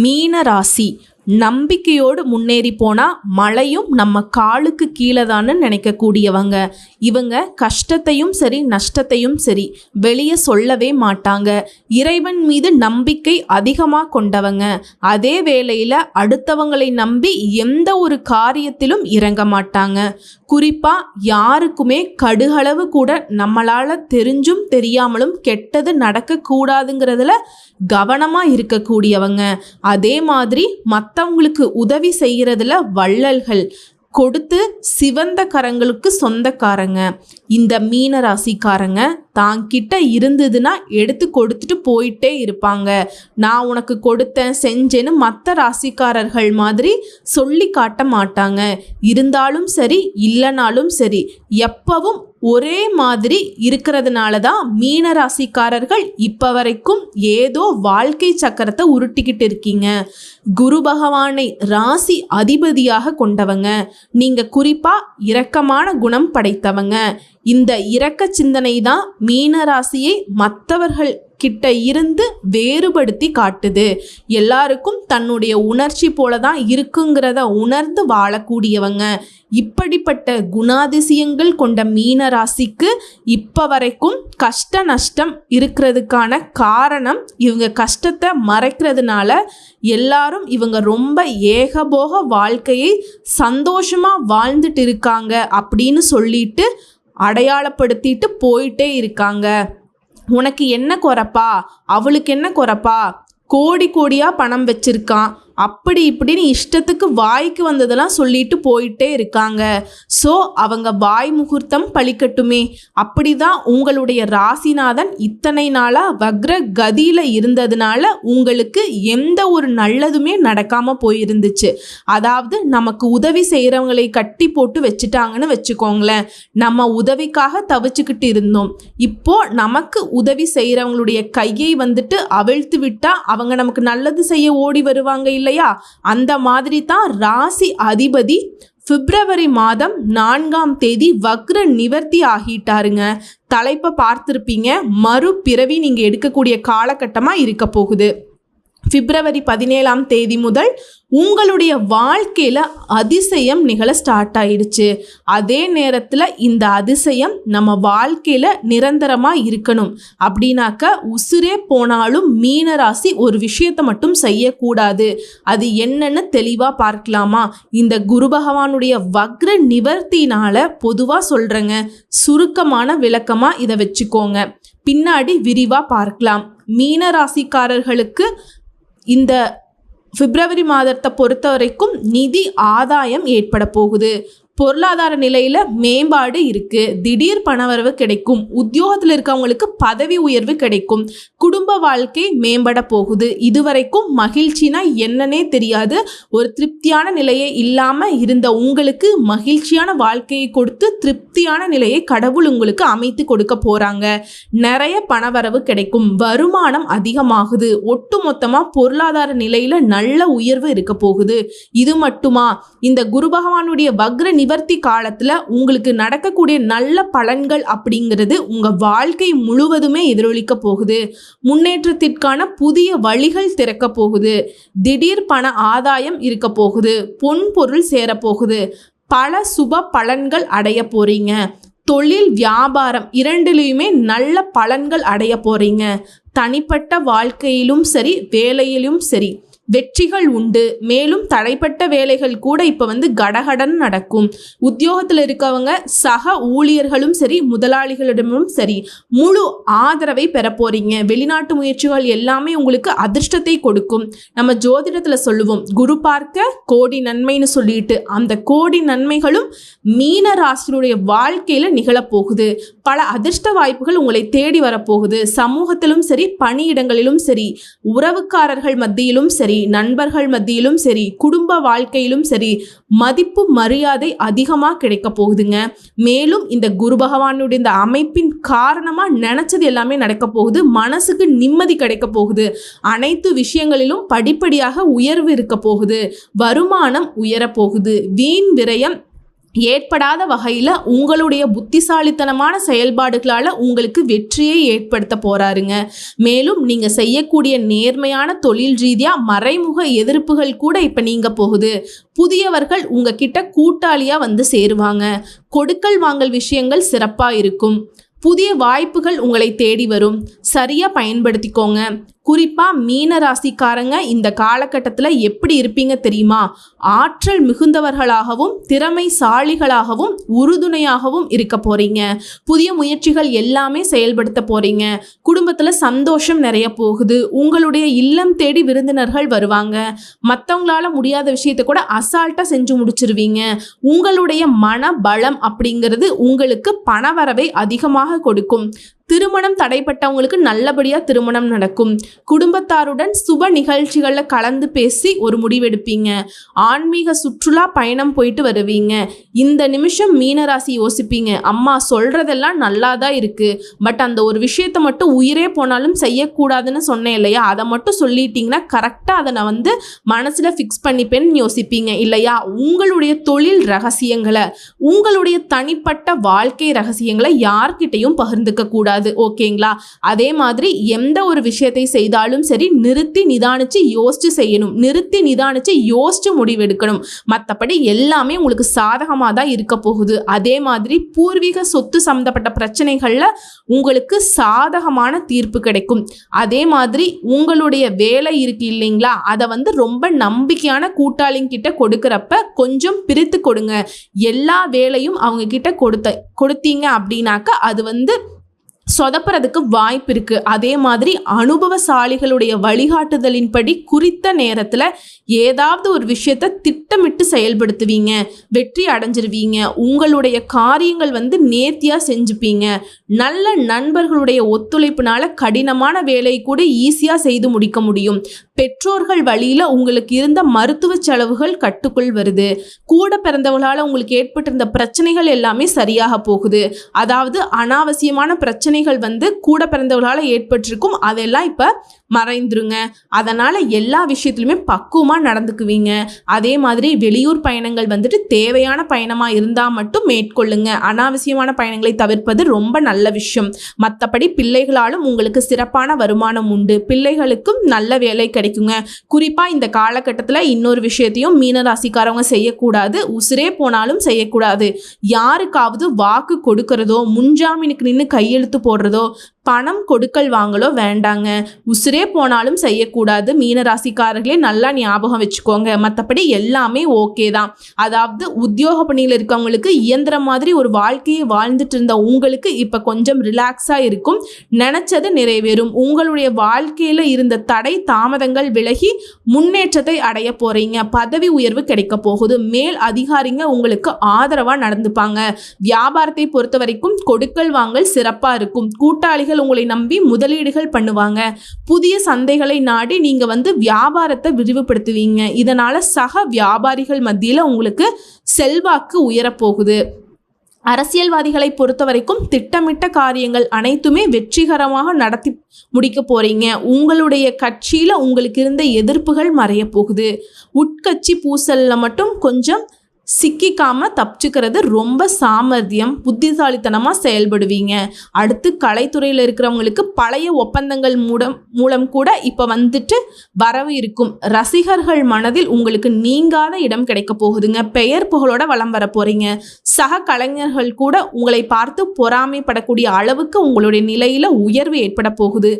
மீன ராசி நம்பிக்கையோடு முன்னேறி போனால் மழையும் நம்ம காலுக்கு கீழே தான்னு நினைக்கக்கூடியவங்க. இவங்க கஷ்டத்தையும் சரி நஷ்டத்தையும் சரி வெளியே சொல்லவே மாட்டாங்க. இறைவன் மீது நம்பிக்கை அதிகமாக கொண்டவங்க. அதே வேளையில் அடுத்தவங்களை நம்பி எந்த ஒரு காரியத்திலும் இறங்க மாட்டாங்க. குறிப்பாக யாருக்குமே கடுகளவு கூட நம்மளால் தெரிஞ்சும் தெரியாமலும் கெட்டது நடக்கக்கூடாதுங்கிறதுல கவனமாக இருக்கக்கூடியவங்க. அதே மாதிரி மற்றவங்களுக்கு உதவி செய்கிறதுல வள்ளல்கள். கொடுத்து சிவந்த கரங்களுக்கு சொந்தக்காரங்க. இந்த மீன ராசிக்காரங்க தாங்கிட்ட இருந்ததுன்னா எடுத்து கொடுத்துட்டு போயிட்டே இருப்பாங்க. நான் உனக்கு கொடுத்தேன் செஞ்சேன்னு மற்ற ராசிக்காரர்கள் மாதிரி சொல்லி காட்ட மாட்டாங்க. இருந்தாலும் சரி இல்லைனாலும் சரி எப்பவும் ஒரே மாதிரி இருக்கிறதுனால தான் மீன ராசிக்காரர்கள் இப்போ வரைக்கும் ஏதோ வாழ்க்கை சக்கரத்தை உருட்டிக்கிட்டு இருக்கீங்க. குரு பகவானை ராசி அதிபதியாக கொண்டவங்க. நீங்க குறிப்பா இரக்கமான குணம் படைத்தவங்க. இந்த இரக்க சிந்தனை தான் மீன ராசியை மற்றவர்கள் கிட்ட இருந்து வேறுபடுத்தி காட்டுது. எல்லாருக்கும் தன்னுடைய உணர்ச்சி போல தான் இருக்குங்கிறத உணர்ந்து வாழக்கூடியவங்க. இப்படிப்பட்ட குணாதிசயங்கள் கொண்ட மீன ராசிக்கு இப்போ வரைக்கும் கஷ்ட நஷ்டம் இருக்கிறதுக்கான காரணம் இவங்க கஷ்டத்தை மறைக்கிறதுனால எல்லாரும் இவங்க ரொம்ப ஏகபோக வாழ்க்கையை சந்தோஷமாக வாழ்ந்துட்டு இருக்காங்க அப்படின்னு சொல்லிட்டு அடையாளப்படுத்திட்டு போயிட்டே இருக்காங்க. உனக்கு என்ன குறைப்பா, அவளுக்கு என்ன குறைப்பா, கோடி கோடியாக பணம் வச்சிருக்கான், அப்படி இப்படின்னு இஷ்டத்துக்கு வாய்க்கு வந்ததெல்லாம் சொல்லிட்டு போயிட்டே இருக்காங்க. ஸோ அவங்க வாய் முகூர்த்தம் பழிக்கட்டுமே. அப்படிதான் உங்களுடைய ராசிநாதன் இத்தனை நாளாக வக்ர கதியில் இருந்ததுனால உங்களுக்கு எந்த ஒரு நல்லதுமே நடக்காமல் போயிருந்துச்சு. அதாவது நமக்கு உதவி செய்கிறவங்களை கட்டி போட்டு வச்சுட்டாங்கன்னு வச்சுக்கோங்களேன். நம்ம உதவிக்காக தவிச்சுக்கிட்டு இருந்தோம். இப்போ நமக்கு உதவி செய்கிறவங்களுடைய கையை வந்துட்டு அவிழ்த்து விட்டா அவங்க நமக்கு நல்லது செய்ய ஓடி வருவாங்க இல்லையா? அந்த மாதிரி தான் ராசி அதிபதி பிப்ரவரி மாதம் 4ஆம் தேதி வக்ர நிவர்த்தி ஆகிட்டாருங்க. தலைப்பை பார்த்துருப்பீங்க. மறுபிறவி நீங்கள் எடுக்கக்கூடிய காலகட்டமாக இருக்க போகுது. பிப்ரவரி 17ஆம் தேதி முதல் உங்களுடைய வாழ்க்கையில் அதிசயம் நிகழ ஸ்டார்ட் ஆயிடுச்சு. அதே நேரத்தில் இந்த அதிசயம் நம்ம வாழ்க்கையில் நிரந்தரமாக இருக்கணும் அப்படின்னாக்க உசுரே போனாலும் மீன ராசி ஒரு விஷயத்தை மட்டும் செய்யக்கூடாது. அது என்னன்னு தெளிவாக பார்க்கலாமா? இந்த குரு பகவானுடைய வக்ர நிவர்த்தினால பொதுவாக சொல்கிறேங்க, சுருக்கமான விளக்கமாக இதை வச்சுக்கோங்க. பின்னாடி விரிவாக பார்க்கலாம். மீன ராசிக்காரர்களுக்கு இந்த பிப்ரவரி மாதத்தை பொறுத்த வரைக்கும் நிதி ஆதாயம் ஏற்பட போகுது. பொருளாதார நிலையில் மேம்பாடு இருக்குது. திடீர் பணவரவு கிடைக்கும். உத்தியோகத்தில் இருக்கவங்களுக்கு பதவி உயர்வு கிடைக்கும். குடும்ப வாழ்க்கை மேம்பட போகுது. இதுவரைக்கும் மகிழ்ச்சினா என்னன்னே தெரியாது, ஒரு திருப்தியான நிலையே இல்லாமல் இருந்த உங்களுக்கு மகிழ்ச்சியான வாழ்க்கையை கொடுத்து திருப்தியான நிலையை கடவுள் உங்களுக்கு அமைத்து கொடுக்க போகிறாங்க. நிறைய பணவரவு கிடைக்கும். வருமானம் அதிகமாகுது. ஒட்டு மொத்தமாக பொருளாதார நிலையில் நல்ல உயர்வு இருக்க போகுது. இது மட்டுமா? இந்த குரு பகவானுடைய வக்ர நிவர்த்தி காலத்துல உங்களுக்கு நடக்கக்கூடிய நல்ல பலன்கள் அப்படிங்கிறது உங்க வாழ்க்கை முழுவதுமே எதிரொலிக்க போகுது. முன்னேற்றத்திற்கான புதிய வழிகள் திறக்க போகுது. திடீர் பண ஆதாயம் இருக்க போகுது. பொன் பொருள் சேரப்போகுது. பல சுப பலன்கள் அடைய போறீங்க. தொழில் வியாபாரம் இரண்டிலையுமே நல்ல பலன்கள் அடைய போறீங்க. தனிப்பட்ட வாழ்க்கையிலும் சரி வேலையிலும் சரி வெற்றிகள் உண்டு. மேலும் தடைப்பட்ட வேலைகள் கூட இப்போ கடகடன் நடக்கும். உத்தியோகத்தில் இருக்கவங்க சக ஊழியர்களும் சரி முதலாளிகளிடமும் சரி முழு ஆதரவை பெற போறீங்க. வெளிநாட்டு முயற்சிகள் எல்லாமே உங்களுக்கு அதிர்ஷ்டத்தை கொடுக்கும். நம்ம ஜோதிடத்தில் சொல்லுவோம், குரு பார்க்க கோடி நன்மைன்னு சொல்லிட்டு அந்த கோடி நன்மைகளும் மீன ராசியினுடைய வாழ்க்கையில் நிகழப்போகுது. பல அதிர்ஷ்ட வாய்ப்புகள் உங்களை தேடி வரப்போகுது. சமூகத்திலும் சரி பணியிடங்களிலும் சரி உறவுக்காரர்கள் மத்தியிலும் சரி நண்பர்கள் மத்தியிலும் சரி குடும்ப வாழ்க்கையிலும் சரி மதிப்பு மரியாதை அதிகமாக கிடைக்க போகுதுங்க. மேலும் இந்த குரு பகவானுடைய இந்த அமைப்பின் காரணமா நினைச்சது எல்லாமே நடக்க போகுது. மனசுக்கு நிம்மதி கிடைக்க போகுது. அனைத்து விஷயங்களிலும் படிப்படியாக உயர்வு இருக்க போகுது. வருமானம் உயர போகுது. வீண் விரயம் ஏற்படாத வகையில் உங்களுடைய புத்திசாலித்தனமான செயல்பாடுகளால் உங்களுக்கு வெற்றியை ஏற்படுத்த போகிறாருங்க. மேலும் நீங்கள் செய்யக்கூடிய நேர்மையான தொழில் ரீதியாக மறைமுக எதிர்ப்புகள் கூட இப்போ நீங்க போகுது. புதியவர்கள் உங்ககிட்ட கூட்டாளியாக வந்து சேருவாங்க. கொடுக்கல் வாங்கல் விஷயங்கள் சிறப்பாக இருக்கும். புதிய வாய்ப்புகள் உங்களை தேடி வரும். சரியாக பயன்படுத்திக்கோங்க. குறிப்பாக மீன ராசிக்காரங்க இந்த காலகட்டத்தில் எப்படி இருப்பீங்க தெரியுமா? ஆற்றல் மிகுந்தவர்களாகவும் திறமைசாலிகளாகவும் உறுதுணையாகவும் இருக்க போகிறீங்க. புதிய முயற்சிகள் எல்லாமே செயல்படுத்த போகிறீங்க. குடும்பத்தில் சந்தோஷம் நிறைய போகுது. உங்களுடைய இல்லம் தேடி விருந்தினர்கள் வருவாங்க. மற்றவங்களால முடியாத விஷயத்தை கூட அசால்ட்டாக செஞ்சு முடிச்சிருவீங்க. உங்களுடைய மன பலம் அப்படிங்கிறது உங்களுக்கு பணவரவை அதிகமாக கொடுக்கும். திருமணம் தடைப்பட்டவங்களுக்கு நல்லபடியாக திருமணம் நடக்கும். குடும்பத்தாருடன் சுப நிகழ்ச்சிகளில் கலந்து பேசி ஒரு முடிவெடுப்பீங்க. ஆன்மீக சுற்றுலா பயணம் போயிட்டு வருவீங்க. இந்த நிமிஷம் மீனராசி யோசிப்பீங்க, அம்மா சொல்கிறதெல்லாம் நல்லா தான் இருக்குது, பட் அந்த ஒரு விஷயத்தை மட்டும் உயிரே போனாலும் செய்யக்கூடாதுன்னு சொன்னேன் இல்லையா, அதை மட்டும் சொல்லிட்டீங்கன்னா கரெக்டாக அதை நான் வந்து மனசில் ஃபிக்ஸ் பண்ணிப்பேன்னு யோசிப்பீங்க இல்லையா. உங்களுடைய தொழில் ரகசியங்களை, உங்களுடைய தனிப்பட்ட வாழ்க்கை ரகசியங்களை யார்கிட்டையும் பகிர்ந்துக்க கூடாது. ஓகேங்களா? அதே மாதிரி எந்த ஒரு விஷயத்தை செய்தாலும் சரி நிறுத்தி நிதானிச்சு யோசிச்சு செய்யணும். நிறுத்தி நிதானிச்சு யோசிச்சு முடிவெடுக்கணும். மற்றபடி எல்லாமே உங்களுக்கு சாதகமாக தான் இருக்க போகுது. அதே மாதிரி பூர்வீக சொத்து சம்பந்தப்பட்ட பிரச்சனைகள்ல உங்களுக்கு சாதகமான தீர்ப்பு கிடைக்கும். அதே மாதிரி உங்களுடைய வேலை இருக்கு இல்லைங்களா, அதை வந்து ரொம்ப நம்பிக்கையான கூட்டாளிங்கிட்ட கொடுக்கறப்ப கொஞ்சம் பிரித்து கொடுங்க. எல்லா வேலையும் அவங்க கிட்ட கொடுத்தீங்க அப்படின்னாக்க அது வந்து சொதப்புறதுக்கு வாய்ப்பு இருக்கு. அதே மாதிரி அனுபவசாலிகளுடைய வழிகாட்டுதலின்படி குறித்த நேரத்தில் ஏதாவது ஒரு விஷயத்தை திட்டமிட்டு செயல்படுத்துவீங்க. வெற்றி அடைஞ்சிருவீங்க. உங்களுடைய காரியங்கள் வந்து நேர்த்தியாக செஞ்சுப்பீங்க. நல்ல நண்பர்களுடைய ஒத்துழைப்புனால கடினமான வேலை கூட ஈஸியாக செய்து முடிக்க முடியும். பெற்றோர்கள் வழியில் உங்களுக்கு இருந்த மருத்துவ செலவுகள் கட்டுக்குள் வருது. கூட பிறந்தவங்களால் உங்களுக்கு ஏற்பட்டிருந்த பிரச்சனைகள் எல்லாமே சரியாக போகுது. அதாவது அனாவசியமான பிரச்சனைகள் வந்து கூட பிறந்தவர்களால் ஏற்பட்டிருக்கும், அதெல்லாம் இப்போ மறைந்துருங்க. அதனால் எல்லா விஷயத்துலையுமே பக்குவமாக நடந்துக்குவீங்க. அதே மாதிரி வெளியூர் பயணங்கள் வந்துட்டு தேவையான பயணமாக இருந்தால் மட்டும் மேற்கொள்ளுங்க. அனாவசியமான பயணங்களை தவிர்ப்பது ரொம்ப நல்ல விஷயம். மற்றபடி பிள்ளைகளாலும் உங்களுக்கு சிறப்பான வருமானம் உண்டு. பிள்ளைகளுக்கும் நல்ல வேலை கிடைக்குங்க. குறிப்பாக இந்த காலகட்டத்தில் இன்னொரு விஷயத்தையும் மீனராசிக்காரவங்க செய்யக்கூடாது. உசிரே போனாலும் செய்யக்கூடாது. யாருக்காவது வாக்கு கொடுக்கறதோ, முன்ஜாமீனுக்கு நின்று கையெழுத்து போடுறதோ, பணம் கொடுக்கல் வாங்கலோ வேண்டாங்க. உசிரே போனாலும் செய்யக்கூடாது. மீனராசிக்காரர்களே நல்லா ஞாபகம் வச்சுக்கோங்க. மற்றபடி எல்லாமே ஓகே தான். அதாவது உத்தியோக பணியில் இருக்கவங்களுக்கு இயந்திரம் மாதிரி ஒரு வாழ்க்கையை வாழ்ந்துட்டு இருந்த உங்களுக்கு இப்போ கொஞ்சம் ரிலாக்ஸாக இருக்கும். நினச்சது நிறைவேறும். உங்களுடைய வாழ்க்கையில் இருந்த தடை தாமதங்கள் விலகி முன்னேற்றத்தை அடைய போகிறீங்க. பதவி உயர்வு கிடைக்க போகுது. மேல் அதிகாரிங்க உங்களுக்கு ஆதரவாக நடந்துப்பாங்க. வியாபாரத்தை பொறுத்த வரைக்கும் கொடுக்கல் வாங்கல் சிறப்பாக இருக்கும். கூட்டாளிகள் உங்களை நம்பி முதலீடுகள் பண்ணுவாங்க. புதிய சந்தைகளை நாடி நீங்க வந்து வியாபாரத்தை விரிவுபடுத்துவீங்க. இதனால சக வியாபாரிகள் மத்தியில் உங்களுக்கு செல்வாக்கு உயரப்போகுது. அரசியல்வாதிகளை பொறுத்த வரைக்கும் திட்டமிட்ட காரியங்கள் அனைத்துமே வெற்றிகரமாக நடத்தி முடிக்க போறீங்க. உங்களுடைய கட்சியில் உங்களுக்கு இருந்த எதிர்ப்புகள் மறைய போகுது. உட்கட்சி பூசல்ல மட்டும் கொஞ்சம் சிக்கிக்காம தப்பிச்சுக்கிறது ரொம்ப சாமர்த்தியம். புத்திசாலித்தனமாக செயல்படுவீங்க. அடுத்து கலைத்துறையில் இருக்கிறவங்களுக்கு பழைய ஒப்பந்தங்கள் மூலம் கூட இப்போ வந்துட்டு வரவு இருக்கும். ரசிகர்கள் மனதில் உங்களுக்கு நீங்காத இடம் கிடைக்க போகுதுங்க. பெயர் புகழோட வலம் வர போறீங்க. சக கலைஞர்கள் கூட உங்களை பார்த்து பொறாமைப்படக்கூடிய அளவுக்கு உங்களுடைய நிலையில உயர்வு ஏற்பட போகுது.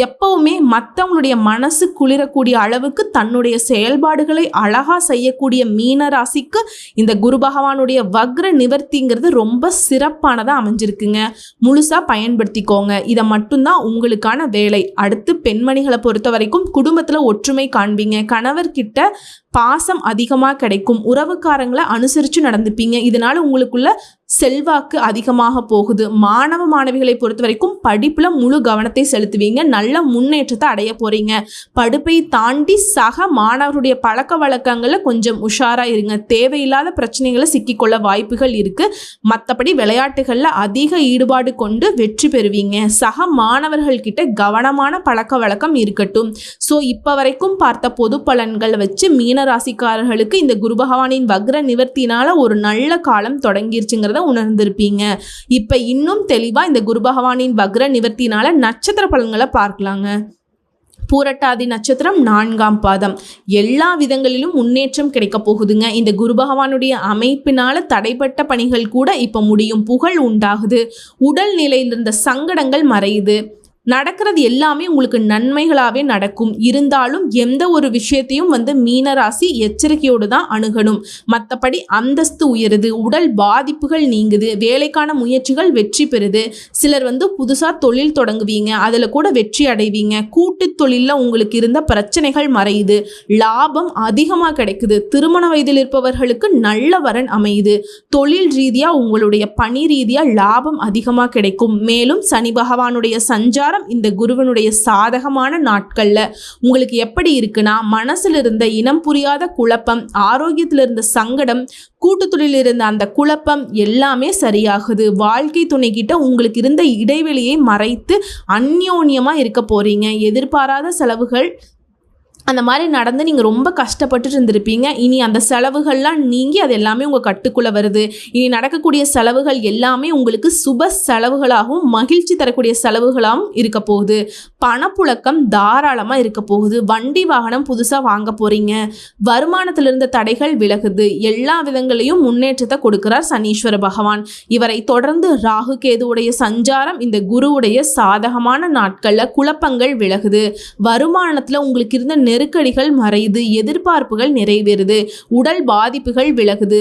எப்பவுமே மற்றவங்களுடைய மனசு குளிரக்கூடிய அளவுக்கு தன்னுடைய செயல்பாடுகளை அழகா செய்யக்கூடிய மீனராசிக்கு இந்த குரு பகவானுடைய வக்ர நிவர்த்திங்கிறது ரொம்ப சிறப்பானதாக அமைஞ்சிருக்குங்க. முழுசாக பயன்படுத்திக்கோங்க. இதை மட்டும்தான் உங்களுக்கான வேலை. அடுத்து பெண்மணிகளை பொறுத்த வரைக்கும் குடும்பத்தில் ஒற்றுமை காண்பீங்க. கணவர்கிட்ட பாசம் அதிகமாக கிடைக்கும். உறவுக்காரங்களை அனுசரித்து நடந்துப்பீங்க. இதனால் உங்களுக்குள்ள செல்வாக்கு அதிகமாக போகுது. மாணவ மாணவிகளை பொறுத்த வரைக்கும் படிப்புல முழு கவனத்தை செலுத்துவீங்க. நல்ல முன்னேற்றத்தை அடைய போறீங்க. படிப்பை தாண்டி சக மாணவருடைய பழக்க வழக்கங்கள்ல கொஞ்சம் உஷாரா இருங்க. தேவையில்லாத பிரச்சனைகளை சிக்கிக்கொள்ள வாய்ப்புகள் இருக்கு. மற்றபடி விளையாட்டுகள்ல அதிக ஈடுபாடு கொண்டு வெற்றி பெறுவீங்க. சக மாணவர்கள் கிட்ட கவனமான பழக்க வழக்கம் இருக்கட்டும். ஸோ இப்போ வரைக்கும் பார்த்த பொது பலன்கள் வச்சு மீன ராசிக்காரர்களுக்கு இந்த குரு பகவானின் வக்ர நிவர்த்தினால ஒரு நல்ல காலம் தொடங்கிருச்சுங்கிறத உணர்ந்திருப்பீங்க. இப்ப இன்னும் தெளிவா இந்த குரு பகவானின் வக்ர நிவர்த்தினால நட்சத்திர பலன்களை பார்க்கலாங்க. பூரட்டாதி நட்சத்திரம் 4ஆம் பாதம். எல்லா விதங்களிலும் முன்னேற்றம் கிடைக்க போகுதுங்க. இந்த குரு பகவானுடைய அமைப்பினால தடைப்பட்ட பணிகள் கூட இப்ப முடியும். புகழ் உண்டாகுது. உடல் நிலையில் இருந்த சங்கடங்கள் மறையுது. நடக்கிறது எல்லாமே உங்களுக்கு நன்மைகளாகவே நடக்கும். இருந்தாலும் எந்த ஒரு விஷயத்தையும் மீனராசி எச்சரிக்கையோடு தான் அணுகணும். மற்றபடி அந்தஸ்து உயருது, உடல் பாதிப்புகள் நீங்குது, வேலைக்கான முயற்சிகள் வெற்றி பெறுது. சிலர் புதுசாக தொழில் தொடங்குவீங்க, அதில் கூட வெற்றி அடைவீங்க. கூட்டு தொழிலில் உங்களுக்கு இருந்த பிரச்சனைகள் மறையுது, லாபம் அதிகமாக கிடைக்குது. திருமண வயதில் இருப்பவர்களுக்கு நல்ல வரன் அமையுது. தொழில் ரீதியாக உங்களுடைய பணி ரீதியாக லாபம் அதிகமாக கிடைக்கும். மேலும் சனி பகவானுடைய சஞ்சாரம் இந்த குருவனுடைய சாதகமான நாட்கள்ல உங்களுக்கு எப்படி இருக்குன்னா, மனசுல இருந்த இனம் புரியாத குழப்பம், ஆரோக்கியத்தில் இருந்த சங்கடம், கூட்டுத்தொழில் இருந்த அந்த குழப்பம் எல்லாமே சரியாகுது. வாழ்க்கை துணை கிட்ட உங்களுக்கு இருந்த இடைவெளியை மறைத்து அந்யோன்யமா இருக்க போறீங்க. எதிர்பாராத செலவுகள் அந்த மாதிரி நடந்து நீங்கள் ரொம்ப கஷ்டப்பட்டு இருந்திருப்பீங்க. இனி அந்த செலவுகள்லாம் நீங்கி அது எல்லாமே உங்கள் கட்டுக்குள்ளே வருது. இனி நடக்கக்கூடிய செலவுகள் எல்லாமே உங்களுக்கு சுப செலவுகளாகவும் மகிழ்ச்சி தரக்கூடிய செலவுகளாகவும் இருக்க போகுது. பணப்புழக்கம் தாராளமாக இருக்க போகுது. வண்டி வாகனம் புதுசாக வாங்க போகிறீங்க. வருமானத்தில் இருந்த தடைகள் விலகுது. எல்லா விதங்களையும் முன்னேற்றத்தை கொடுக்கிறார் சனீஸ்வர பகவான். இவரை தொடர்ந்து ராகு கேதுவுடைய சஞ்சாரம் இந்த குருவுடைய சாதகமான நாட்களில் குழப்பங்கள் விலகுது. வருமானத்தில் உங்களுக்கு இருந்த நெருக்கடிகள் மறையுது. எதிர்பார்ப்புகள் நிறைவேறுது. உடல் பாதிப்புகள் விலகுது.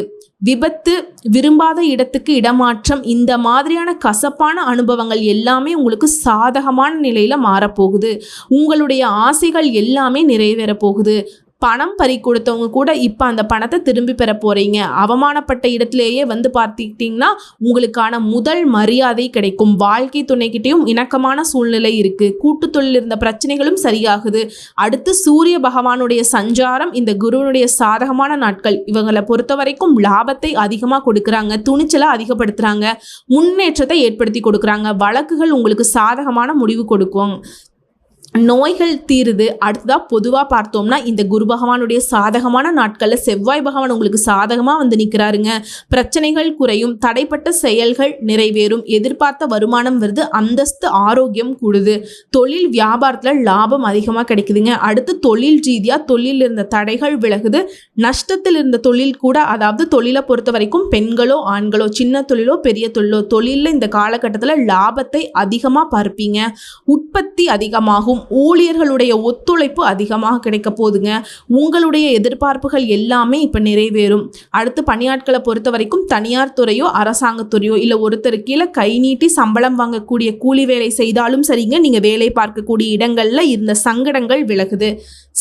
விபத்து, விரும்பாத இடத்துக்கு இடமாற்றம், இந்த மாதிரியான கசப்பான அனுபவங்கள் எல்லாமே உங்களுக்கு சாதகமான நிலையில மாறப்போகுது. உங்களுடைய ஆசைகள் எல்லாமே நிறைவேற போகுது. பணம் பறி கொடுத்தவங்க கூட இப்போ அந்த பணத்தை திரும்பி பெற போகிறீங்க. அவமானப்பட்ட இடத்துலையே பார்த்துக்கிட்டிங்கன்னா உங்களுக்கான முதல் மரியாதை கிடைக்கும். வாழ்க்கை துணைக்கிட்டையும் இணக்கமான சூழ்நிலை இருக்குது. கூட்டுத்தொழில் இருந்த பிரச்சனைகளும் சரியாகுது. அடுத்து சூரிய பகவானுடைய சஞ்சாரம் இந்த குருவனுடைய சாதகமான நாட்கள். இவங்களை பொறுத்த வரைக்கும் லாபத்தை அதிகமாக கொடுக்குறாங்க, துணிச்சலை அதிகப்படுத்துகிறாங்க, முன்னேற்றத்தை ஏற்படுத்தி கொடுக்குறாங்க. வழக்குகள் உங்களுக்கு சாதகமான முடிவு கொடுக்கும். நோய்கள் தீருது. அடுத்ததாக பொதுவாக பார்த்தோம்னா இந்த குரு பகவானுடைய சாதகமான நாட்களில் செவ்வாய் பகவான் உங்களுக்கு சாதகமாக நிற்கிறாருங்க. பிரச்சனைகள் குறையும். தடைப்பட்ட செயல்கள் நிறைவேறும். எதிர்பார்த்த வருமானம் வருது. அந்தஸ்து ஆரோக்கியம் கூடுது. தொழில் வியாபாரத்தில் லாபம் அதிகமாக கிடைக்குதுங்க. அடுத்து தொழில் ரீதியாக தொழில் இருந்த தடைகள் விலகுது. நஷ்டத்தில் இருந்த தொழில் கூட, அதாவது தொழிலை பொறுத்த வரைக்கும் பெண்களோ ஆண்களோ, சின்ன தொழிலோ பெரிய தொழிலோ, தொழிலில் இந்த காலகட்டத்தில் லாபத்தை அதிகமாக பார்ப்பீங்க. உற்பத்தி அதிகமாகும். ஊழியர்களுடைய ஒத்துழைப்பு அதிகமாக கிடைக்க போகுதுங்க. உங்களுடைய எதிர்பார்ப்புகள் எல்லாமே இப்போ நிறைவேறும். அடுத்து பணியாட்களை பொறுத்த வரைக்கும் தனியார் துறையோ அரசாங்கத்துறையோ இல்லை ஒருத்தர் கீழே கை நீட்டி சம்பளம் வாங்கக்கூடிய கூலி வேலை செய்தாலும் சரிங்க, நீங்கள் வேலை பார்க்கக்கூடிய இடங்களில் இருந்த சங்கடங்கள் விலகுது.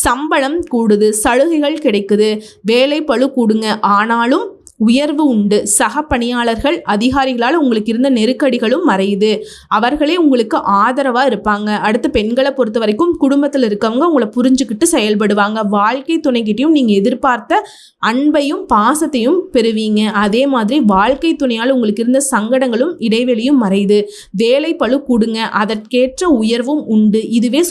சம்பளம் கூடுது. சலுகைகள் கிடைக்குது. வேலை பளு கூடுங்க. ஆனாலும் உயர்வு உண்டு. சக பணியாளர்கள் அதிகாரிகளால் உங்களுக்கு இருந்த நெருக்கடிகளும் மறையுது. அவர்களே உங்களுக்கு ஆதரவாக இருப்பாங்க. அடுத்து பெண்களை பொறுத்த வரைக்கும் குடும்பத்தில் இருக்கவங்க உங்களை புரிஞ்சுக்கிட்டு செயல்படுவாங்க. வாழ்க்கை துணைக்கிட்டையும் நீங்கள் எதிர்பார்த்த அன்பையும் பாசத்தையும் பெறுவீங்க. அதே மாதிரி வாழ்க்கை துணையால் உங்களுக்கு இருந்த சங்கடங்களும் இடைவெளியும் மறையுது. வேலை பளு கூடுங்க. அதற்கேற்ற உயர்வும் உண்டு. இதுவே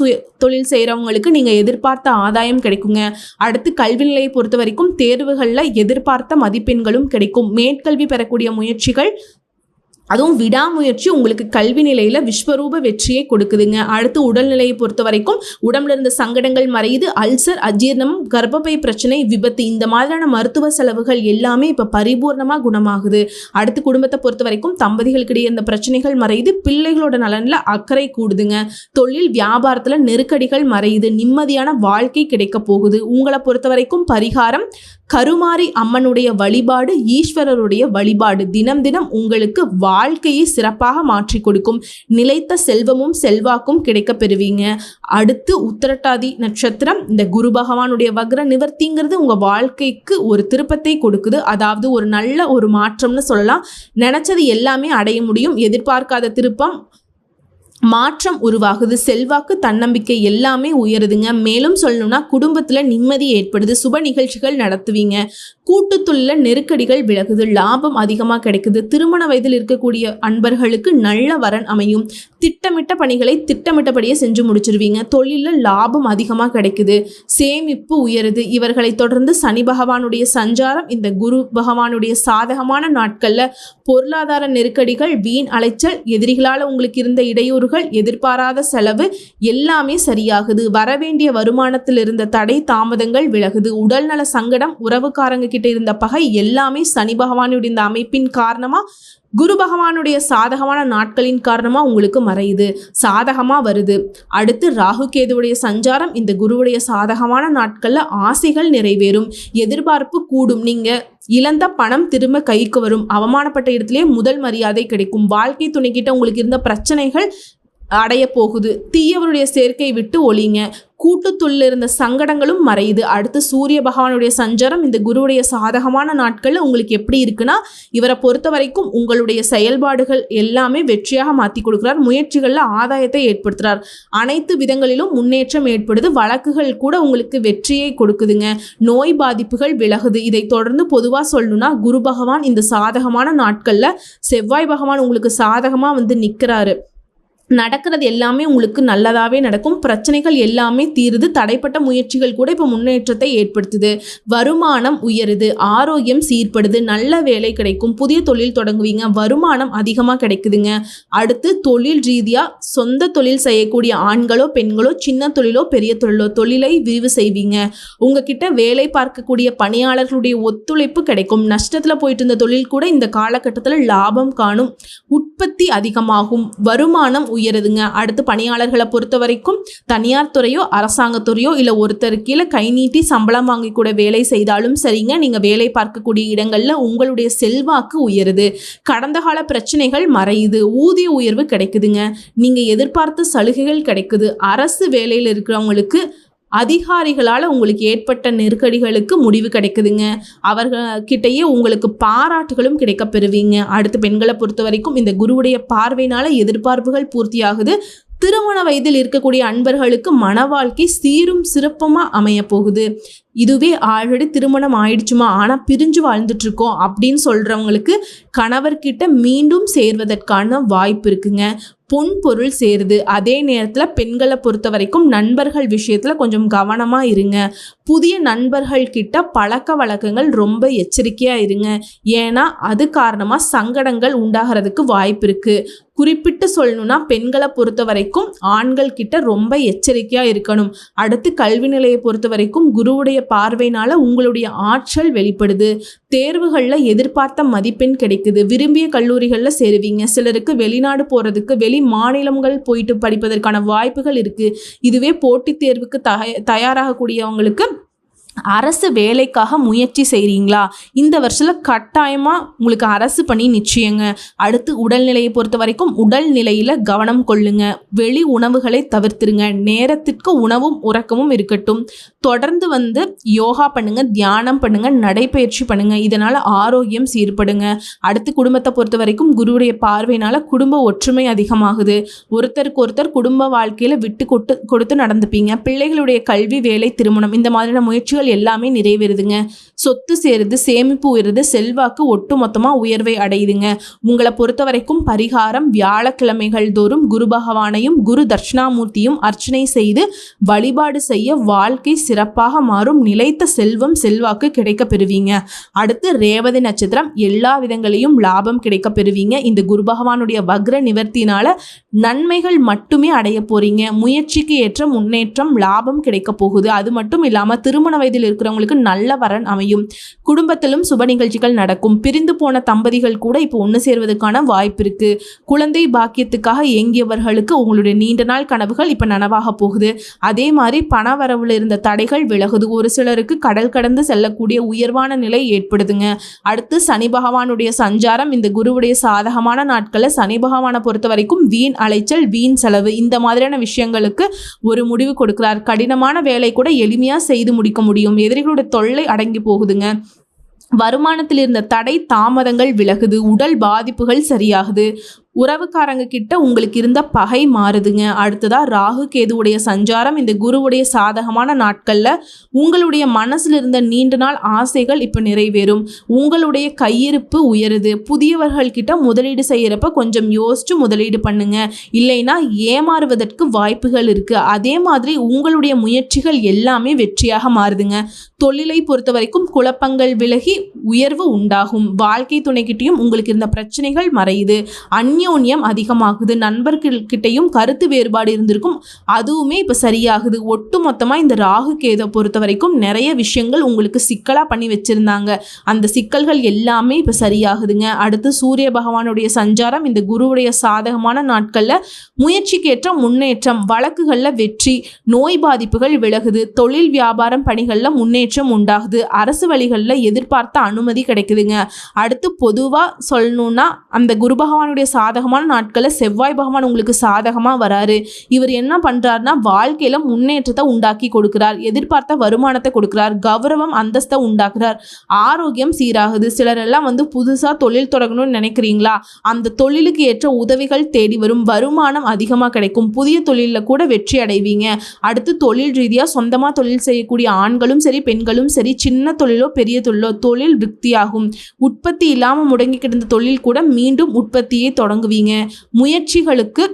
தொழில் செய்கிறவங்களுக்கு நீங்கள் எதிர்பார்த்த ஆதாயம் கிடைக்குங்க. அடுத்து கல்வி நிலையை பொறுத்த வரைக்கும் தேர்வுகளில் எதிர்பார்த்த மதிப்பெண்களும் கிடைக்கும். மேற்கல்வி பெறக்கூடிய முயற்சிகள், அதுவும் விடாமுயற்சி உங்களுக்கு கல்வி நிலையில் விஸ்வரூப வெற்றியை கொடுக்குதுங்க. அடுத்து உடல்நிலையை பொறுத்த வரைக்கும் உடம்புல இருந்த சங்கடங்கள் மறையுது. அல்சர், அஜீர்ணம், கர்ப்பப்பை பிரச்சனை, விபத்து, இந்த மாதிரியான மருத்துவ செலவுகள் எல்லாமே இப்போ பரிபூர்ணமாக குணமாகுது. அடுத்து குடும்பத்தை பொறுத்த வரைக்கும் தம்பதிகளுக்கிடையே இருந்த பிரச்சனைகள் மறையுது. பிள்ளைகளோட நலனில் அக்கறை கூடுதுங்க. தொழில் வியாபாரத்தில் நெருக்கடிகள் மறையுது. நிம்மதியான வாழ்க்கை கிடைக்க போகுது. உங்களை பொறுத்த வரைக்கும் பரிகாரம் கருமாரி அம்மனுடைய வழிபாடு, ஈஸ்வரருடைய வழிபாடு தினம் தினம் உங்களுக்கு வாழ்க்கையை சிறப்பாக மாற்றி கொடுக்கும். நிலைத்த செல்வமும் செல்வாக்கும் கிடைக்க பெறுவீங்க. அடுத்து உத்திரட்டாதி நட்சத்திரம். இந்த குரு பகவானுடைய வக்ர நிவர்த்திங்கிறது உங்கள் வாழ்க்கைக்கு ஒரு திருப்பத்தை கொடுக்குது. அதாவது ஒரு நல்ல ஒரு மாற்றம்னு சொல்லலாம். நினச்சது எல்லாமே அடைய முடியும். எதிர்பார்க்காத திருப்பம், மாற்றம் உருவாகுது. செல்வாக்கு, தன்னம்பிக்கை எல்லாமே உயருதுங்க. மேலும் சொல்லணும்னா குடும்பத்தில் நிம்மதி ஏற்படுது. சுப நிகழ்ச்சிகள் நடத்துவீங்க. கூட்டுத்துள்ள நெருக்கடிகள் விலகுது. லாபம் அதிகமாக கிடைக்குது. திருமண வயதில் இருக்கக்கூடிய அன்பர்களுக்கு நல்ல வரன் அமையும். திட்டமிட்ட பணிகளை திட்டமிட்டபடியே செஞ்சு முடிச்சிருவீங்க. தொழிலில் லாபம் அதிகமாக கிடைக்குது. சேமிப்பு உயருது. இவர்களை தொடர்ந்து சனி பகவானுடைய சஞ்சாரம் இந்த குரு பகவானுடைய சாதகமான நாட்களில் பொருளாதார நெருக்கடிகள், வீண் அலைச்சல், எதிரிகளால் உங்களுக்கு இருந்த இடையூறுகள், எதிர்பாராத செலவு எல்லாமே சரியாகுது. வரவேண்டிய வருமானத்தில் இருந்த தடை தாமதங்கள் விலகுது. உடல்நல சங்கடம், உறவுக்காரங்க கிட்ட இருந்த பகை எல்லாமே சனி பகவானுடைய இந்த அமைப்பின் காரணமா, குரு பகவானுடைய சாதகமான நாட்களின் காரணமா உங்களுக்கு மறையுது, சாதகமா வருது. அடுத்து ராகு கேதுவுடைய சஞ்சாரம் இந்த குருவுடைய சாதகமான நாட்கள்ல ஆசைகள் நிறைவேறும். எதிர்பார்ப்பு கூடும். நீங்க இழந்த பணம் திரும்ப கைக்கு வரும். அவமானப்பட்ட இடத்திலே முதல் மரியாதை கிடைக்கும். வாழ்க்கை துணைக்கிட்ட உங்களுக்கு இருந்த பிரச்சனைகள் அடைய போகுது. தீயவருடைய சேர்க்கை விட்டு ஒளிங்க. கூட்டுத்துள்ள இருந்த சங்கடங்களும் மறையுது. அடுத்து சூரிய பகவானுடைய சஞ்சாரம் இந்த குருவுடைய சாதகமான நாட்களில் உங்களுக்கு எப்படி இருக்குன்னா, இவரை பொறுத்த வரைக்கும் உங்களுடைய செயல்பாடுகள் எல்லாமே வெற்றியாக மாற்றி கொடுக்குறார். முயற்சிகளில் ஆதாயத்தை ஏற்படுத்துகிறார். அனைத்து விதங்களிலும் முன்னேற்றம் ஏற்படுது. வழக்குகள் கூட உங்களுக்கு வெற்றியை கொடுக்குதுங்க. நோய் பாதிப்புகள் விலகுது. இதை தொடர்ந்து பொதுவாக சொல்லணும்னா குரு பகவான் இந்த சாதகமான நாட்களில் செவ்வாய் பகவான் உங்களுக்கு சாதகமாக நிற்கிறாரு. நடக்கிறது எல்லாமே உங்களுக்கு நல்லதாகவே நடக்கும். பிரச்சனைகள் எல்லாமே தீருது. தடைப்பட்ட முயற்சிகள் கூட இப்போ முன்னேற்றத்தை ஏற்படுத்துது. வருமானம் உயருது. ஆரோக்கியம் சீர்படுது. நல்ல வேலை கிடைக்கும். புதிய தொழில் தொடங்குவீங்க. வருமானம் அதிகமாக கிடைக்குதுங்க. அடுத்து தொழில் ரீதியாக சொந்த தொழில் செய்யக்கூடிய ஆண்களோ பெண்களோ, சின்ன தொழிலோ பெரிய தொழிலோ, தொழிலை விரிவு செய்வீங்க. உங்ககிட்ட வேலை பார்க்கக்கூடிய பணியாளர்களுடைய ஒத்துழைப்பு கிடைக்கும். நஷ்டத்தில் போயிட்டு இருந்த தொழில் கூட இந்த காலகட்டத்தில் லாபம் காணும். உற்பத்தி அதிகமாகும். வருமானம் உயருதுங்க. அடுத்து பணியாளர்களை பொறுத்த வரைக்கும் தனியார் துறையோ அரசாங்கத்துறையோ இல்லை ஒருத்தர் கீழே கை நீட்டி சம்பளம் வாங்கி கூட வேலை செய்தாலும் சரிங்க, நீங்கள் வேலை பார்க்கக்கூடிய இடங்களில் உங்களுடைய செல்வாக்கு உயருது. கடந்த கால பிரச்சனைகள் மறையுது. ஊதிய உயர்வு கிடைக்குதுங்க. நீங்கள் எதிர்பார்த்த சலுகைகள் கிடைக்குது. அரசு வேலையில் இருக்கிறவங்களுக்கு அதிகாரிகளால் உங்களுக்கு ஏற்பட்ட நெருக்கடிகளுக்கு முடிவு கிடைக்குதுங்க. அவர்கிட்டயே உங்களுக்கு பாராட்டுகளும் கிடைக்க பெறுவீங்க. அடுத்து பெண்களை பொறுத்த வரைக்கும் இந்த குருவுடைய பார்வையினால எதிர்பார்ப்புகள் பூர்த்தியாகுது. திருமண வயதில் இருக்கக்கூடிய அன்பர்களுக்கு மன வாழ்க்கை சீரும் சிறப்புமாக அமைய போகுது. இதுவே ஆல்ரெடி திருமணம் ஆயிடுச்சுமா ஆனால் பிரிஞ்சு வாழ்ந்துட்டுருக்கோம் அப்படின்னு சொல்கிறவங்களுக்கு கணவர்கிட்ட மீண்டும் சேர்வதற்கான வாய்ப்பு இருக்குங்க. பொன் பொருள் சேருது. அதே நேரத்தில் பெண்களை பொறுத்த வரைக்கும் நண்பர்கள் விஷயத்தில் கொஞ்சம் கவனமாக இருங்க. புதிய நண்பர்கள் கிட்ட பழக்க வழக்கங்கள் ரொம்ப எச்சரிக்கையாக இருங்க. ஏன்னா அது காரணமாக சங்கடங்கள் உண்டாகிறதுக்கு வாய்ப்பு இருக்குது. குறிப்பிட்டு சொல்லணும்னா பெண்களை பொறுத்த வரைக்கும் ஆண்கள் கிட்ட ரொம்ப எச்சரிக்கையாக இருக்கணும். அடுத்து கல்வி நிலையை பொறுத்த வரைக்கும் குருவுடைய பார்வையினால உங்களுடைய ஆற்றல் வெளிப்படுது. தேர்வுகளில் எதிர்பார்த்த மதிப்பெண் கிடைக்குது. விரும்பிய கல்லூரிகளில் சேருவீங்க. சிலருக்கு வெளிநாடு போகிறதுக்கு, வெளி மாநிலங்கள் போயிட்டு படிப்பதற்கான வாய்ப்புகள் இருக்குது. இதுவே போட்டித் தேர்வுக்கு தயாராகக்கூடியவங்களுக்கு அரசு வேலைக்காக முயற்சி செய்கிறீங்களா, இந்த வருஷத்தில் கட்டாயமாக உங்களுக்கு அரசு பணி நிச்சயங்க. அடுத்து உடல்நிலையை பொறுத்த வரைக்கும் உடல் நிலையில் கவனம் கொள்ளுங்க. வெளி உணவுகளை தவிர்த்துருங்க. நேரத்திற்கு உணவும் உறக்கமும் இருக்கட்டும். தொடர்ந்து யோகா பண்ணுங்க, தியானம் பண்ணுங்க, நடைப்பயிற்சி பண்ணுங்க. இதனால் ஆரோக்கியம் சீர்படுங்க. அடுத்து குடும்பத்தை பொறுத்த வரைக்கும் குருவுடைய பார்வையினால் குடும்ப ஒற்றுமை அதிகமாகுது. ஒருத்தருக்கு ஒருத்தர் குடும்ப வாழ்க்கையில் விட்டு கொடுத்து நடந்துப்பீங்க. பிள்ளைகளுடைய கல்வி, வேலை, திருமணம் இந்த மாதிரியான முயற்சிகள் எல்லாமே நிறைவேறுதுங்க. சொத்து சேருது. சேமிப்பு உயருது. செல்வாக்கு ஒட்டு மொத்தமாக உயர்வை அடையுதுங்க. உங்களை பொறுத்த வரைக்கும் பரிகாரம் வியாழக்கிழமைகள் தோறும் குரு பகவானையும் குரு தட்சிணாமூர்த்தியும் அர்ச்சனை செய்து வழிபாடு செய்ய வாழ்க்கை சிறப்பாக மாறும். நிலைத்த செல்வம் செல்வாக்கு கிடைக்க பெறுவீங்க. அடுத்து ரேவதி நட்சத்திரம். எல்லா விதங்களையும் லாபம் கிடைக்க பெறுவீங்க. இந்த குரு பகவானுடைய வக்ர நிவர்த்தினால நன்மைகள் மட்டுமே அடைய போறீங்க. முயற்சிக்கு ஏற்ற முன்னேற்றம், லாபம் கிடைக்க போகுது. அது மட்டும் இல்லாமல் திருமண வயதில் வயதில் இருக்கிறவங்களுக்கு நல்ல வரன் அமையும். குடும்பத்திலும் சுப நிகழ்ச்சிகள் நடக்கும். பிரிந்து போன தம்பதிகள் கூட இப்போ ஒன்று சேர்வதற்கான வாய்ப்பு இருக்கு. குழந்தை பாக்கியத்துக்காக ஏங்கியவர்களுக்கு உங்களுடைய நீண்ட நாள் கனவுகள் இப்போ நனவாக போகுது. அதே மாதிரி பண வரவில் இருந்த தடைகள் விலகுது. ஒரு சிலருக்கு கடல் கடந்து செல்லக்கூடிய உயர்வான நிலை ஏற்படுதுங்க. அடுத்து சனி பகவானுடைய சஞ்சாரம் இந்த குருவுடைய சாதகமான நாட்களில் சனி பகவானை பொறுத்த வரைக்கும் வீண் அலைச்சல், வீண் செலவு இந்த மாதிரியான விஷயங்களுக்கு ஒரு முடிவு கொடுக்கிறார். கடினமான வேலை கூட எளிமையா செய்து முடிக்க முடியும். எதிரிகளுடைய தொல்லை அடங்கி போகுதுங்க. வருமானத்தில் இருந்த தடை தாமதங்கள் விலகுது. உடல் பாதிப்புகள் சரியாகுது. உறவுக்காரங்க கிட்ட உங்களுக்கு இருந்த பகை மாறுதுங்க. அடுத்ததா ராகு கேதுவுடைய சஞ்சாரம் இந்த குருவுடைய சாதகமான நாட்கள்ல உங்களுடைய மனசுல இருந்த நீண்ட நாள் ஆசைகள் இப்ப நிறைவேறும். உங்களுடைய கையிருப்பு உயருது. புதியவர்கள் கிட்ட முதலீடு செய்யறப்ப கொஞ்சம் யோசிச்சு முதலீடு பண்ணுங்க, இல்லைன்னா ஏமாறுவதற்கு வாய்ப்புகள் இருக்கு. அதே மாதிரி உங்களுடைய முயற்சிகள் எல்லாமே வெற்றியாக மாறுதுங்க. தொழிலை பொறுத்த வரைக்கும் குழப்பங்கள் விலகி உயர்வு உண்டாகும். வாழ்க்கை துணைக்கிட்டையும் உங்களுக்கு இருந்த பிரச்சனைகள் மறையுது. அந்யோன்யம் அதிகமாகுது. நண்பர்கள்கிட்டையும் கருத்து வேறுபாடு இருந்திருக்கும், அதுவுமே இப்போ சரியாகுது. ஒட்டு மொத்தமாக இந்த ராகு கேதை பொறுத்த வரைக்கும் நிறைய விஷயங்கள் உங்களுக்கு சிக்கலாக பண்ணி வச்சுருந்தாங்க. அந்த சிக்கல்கள் எல்லாமே இப்போ சரியாகுதுங்க. அடுத்து சூரிய பகவானுடைய சஞ்சாரம் இந்த குருவுடைய சாதகமான நாட்களில் முயற்சிக்கேற்ற முன்னேற்றம், வழக்குகளில் வெற்றி, நோய் பாதிப்புகள் விலகுது. தொழில் வியாபாரம் பணிகளில் முன்னேற்றம் உண்டாகுது. அரசு வழிகளில் எதிர்பார்த்த அனுமதி கிடைக்குதுங்க. அடுத்து பொதுவாக சொல்லணும்னா அந்த குரு பகவானுடைய சாதகமான நாட்களில் செவ்வாய் பகவான் உங்களுக்கு சாதகமாக வராரு. இவர் என்ன பண்ணுறாருனா வாழ்க்கையில் முன்னேற்றத்தை உண்டாக்கி கொடுக்குறார். எதிர்பார்த்த வருமானத்தை கொடுக்குறார். கௌரவம் அந்தஸ்தை உண்டாக்குறார். ஆரோக்கியம் சீராகுது. சிலரெல்லாம் புதுசாக தொழில் தொடங்கணும்னு நினைக்கிறீங்களா, அந்த தொழிலுக்கு ஏற்ற உதவிகள் தேடி வரும். வருமானம் அதிகமாக கிடைக்கும். புதிய தொழிலில் கூட வெற்றி அடைவீங்க. அடுத்து தொழில் ரீதியாக சொந்தமாக தொழில் செய்யக்கூடிய ஆண்களும் சரி பெண்களும் சரி, சின்ன தொழிலோ பெரிய தொழிலோ தொழில் விருத்தியாகும். உற்பத்தி இல்லாமல் முடங்கி கிடந்த தொழில் கூட மீண்டும் உற்பத்தியை தொடங்குவீங்க. முயற்சிகளுக்கு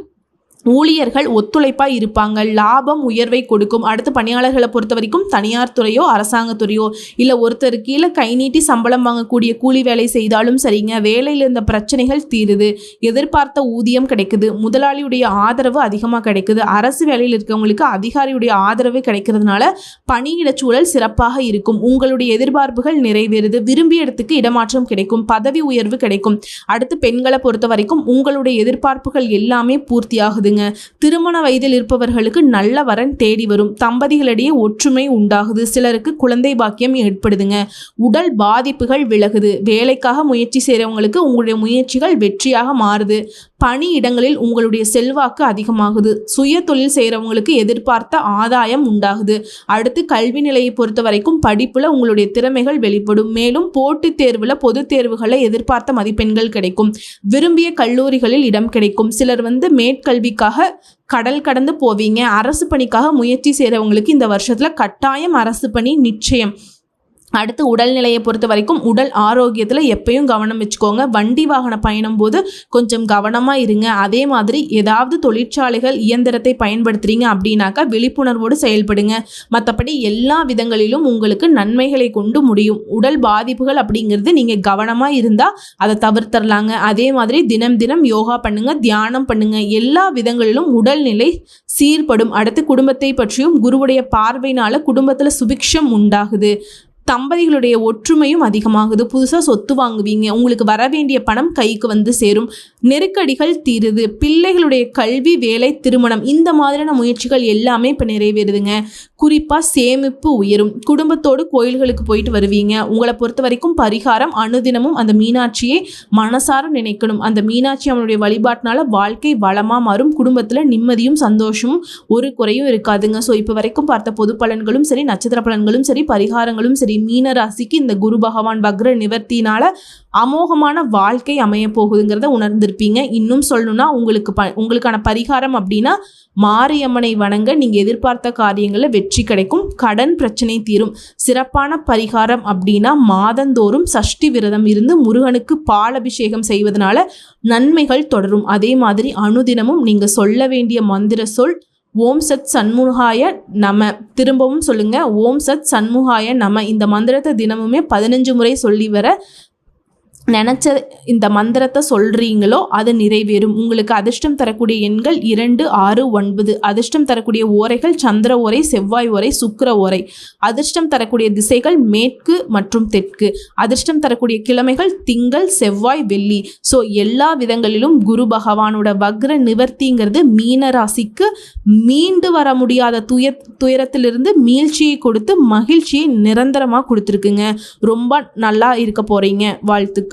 ஊழியர்கள் ஒத்துழைப்பாக இருப்பாங்க. லாபம் உயர்வை கொடுக்கும். அடுத்து பணியாளர்களை பொறுத்த வரைக்கும் தனியார் துறையோ அரசாங்கத்துறையோ இல்லை ஒருத்தர் கீழே கை நீட்டி சம்பளம் வாங்கக்கூடிய கூலி வேலை செய்தாலும் சரிங்க, வேலையில் இருந்த பிரச்சனைகள் தீருது. எதிர்பார்த்த ஊதியம் கிடைக்குது. முதலாளியுடைய ஆதரவு அதிகமாக கிடைக்குது. அரசு வேலையில் இருக்கவங்களுக்கு அதிகாரியுடைய ஆதரவு கிடைக்கிறதுனால பணியிட சூழல் சிறப்பாக இருக்கும். உங்களுடைய எதிர்பார்ப்புகள் நிறைவேறுது. விரும்பிய இடத்துக்கு இடமாற்றம் கிடைக்கும். பதவி உயர்வு கிடைக்கும். அடுத்து பெண்களை பொறுத்த வரைக்கும் உங்களுடைய எதிர்பார்ப்புகள் எல்லாமே பூர்த்தியாகுது. திருமண வயதில் இருப்பவர்களுக்கு நல்ல வரன் தேடி வரும். தம்பதிகளிடையே ஒற்றுமை உண்டாகுது. சிலருக்கு குழந்தை பாக்கியம் ஏற்படுதுங்க. உடல் பாதிப்புகள் விலகுது. வேலைக்காக முயற்சி செய்கிறவங்களுக்கு உங்களுடைய முயற்சிகள் வெற்றியாக மாறுது. பணி இடங்களில் உங்களுடைய செல்வாக்கு அதிகமாகுது. சுய தொழில் செய்கிறவங்களுக்கு எதிர்பார்த்த ஆதாயம் உண்டாகுது. அடுத்து கல்வி நிலையை பொறுத்த வரைக்கும் படிப்புல உங்களுடைய திறமைகள் வெளிப்படும். மேலும் போட்டித் தேர்வுல பொது தேர்வுகளில் எதிர்பார்த்த மதிப்பெண்கள் கிடைக்கும். விரும்பிய கல்லூரிகளில் இடம் கிடைக்கும். சிலர் மேற்கல்விக்காக கடல் கடந்து போவீங்க. அரசு பணிக்காக முயற்சி செய்கிறவங்களுக்கு இந்த வருஷத்துல கட்டாயம் அரசு பணி நிச்சயம். அடுத்து உடல்நிலையை பொறுத்த வரைக்கும் உடல் ஆரோக்கியத்தில் எப்பயும் கவனம் வச்சுக்கோங்க. வண்டி வாகன பயணம் போது கொஞ்சம் கவனமாக இருங்க. அதே மாதிரி ஏதாவது தொழிற்சாலைகள் இயந்திரத்தை பயன்படுத்துகிறீங்க அப்படின்னாக்கா விழிப்புணர்வோடு செயல்படுங்க. மற்றபடி எல்லா விதங்களிலும் உங்களுக்கு நன்மைகளை கொண்டு முடியும். உடல் பாதிப்புகள் அப்படிங்கிறது நீங்கள் கவனமாக இருந்தால் அதை தவிர்த்தரலாங்க. அதே மாதிரி தினம் தினம் யோகா பண்ணுங்க, தியானம் பண்ணுங்க. எல்லா விதங்களிலும் உடல்நிலை சீர்படும். அடுத்து குடும்பத்தை பற்றியும் குருவுடைய பார்வையினால குடும்பத்தில் சுபிக்ஷம் உண்டாகுது. தம்பதிகளுடைய ஒற்றுமையும் அதிகமாகுது. புதுசாக சொத்து வாங்குவீங்க. உங்களுக்கு வர வேண்டிய பணம் கைக்கு சேரும். நெருக்கடிகள் தீருது. பிள்ளைகளுடைய கல்வி, வேலை, திருமணம் இந்த மாதிரியான முயற்சிகள் எல்லாமே இப்போ நிறைவேறுதுங்க. குறிப்பாக சேமிப்பு உயரும். குடும்பத்தோடு கோயில்களுக்கு போயிட்டு வருவீங்க. உங்களை பொறுத்த வரைக்கும் பரிகாரம் அனுதினமும் அந்த மீனாட்சியை மனசார நினைக்கணும். அந்த மீனாட்சி அவனுடைய வழிபாட்டினால வாழ்க்கை வளமாக மாறும். குடும்பத்தில் நிம்மதியும் சந்தோஷமும் ஒரு குறையும் இருக்காதுங்க. ஸோ இப்போ வரைக்கும் பார்த்த பொது பலன்களும் சரி, நட்சத்திர பலன்களும் சரி, பரிகாரங்களும் சரி, மீன ராசிக்கு இந்த குரு பகவான் வக்ர நிவர்த்தினால அமோகமான வாழ்க்கை அமைய போகுதுங்கிறத உணர்ந்திருப்பீங்க. இன்னும் சொல்லணும்னா உங்களுக்கான பரிகாரம் அப்படின்னா மாரியம்மனை வணங்க. நீங்கள் எதிர்பார்த்த காரியங்களில் வெற்றி கிடைக்கும். கடன் பிரச்சனை தீரும். சிறப்பான பரிகாரம் அப்படின்னா மாதந்தோறும் சஷ்டி விரதம் இருந்து முருகனுக்கு பாலபிஷேகம் செய்வதனால நன்மைகள் தொடரும். அதே மாதிரி அனுதினமும் நீங்கள் சொல்ல வேண்டிய மந்திர சொல் ஓம் சத் சண்முகாய நம. திரும்பவும் சொல்லுங்க, ஓம் சத் சண்முகாய நம. இந்த மந்திரத்தை தினமுமே 15 முறை சொல்லி வர நினச்ச இந்த மந்திரத்தை சொல்கிறீங்களோ அது நிறைவேறும். உங்களுக்கு அதிர்ஷ்டம் தரக்கூடிய எண்கள் 2, 6, 9. அதிர்ஷ்டம் தரக்கூடிய ஓரைகள் சந்திர ஓரை, செவ்வாய் ஓரை, சுக்கிர ஓரை. அதிர்ஷ்டம் தரக்கூடிய திசைகள் மேற்கு மற்றும் தெற்கு. அதிர்ஷ்டம் தரக்கூடிய கிழமைகள் திங்கள், செவ்வாய், வெள்ளி. ஸோ எல்லா விதங்களிலும் குரு பகவானோட வக்ர நிவர்த்திங்கிறது மீன ராசிக்கு மீண்டு வர முடியாத துயரத்திலிருந்து மீழ்ச்சியை கொடுத்து மகிழ்ச்சியை நிரந்தரமாக கொடுத்துருக்குங்க. ரொம்ப நல்லா இருக்க போகிறீங்க. வாழ்த்துக்கள்.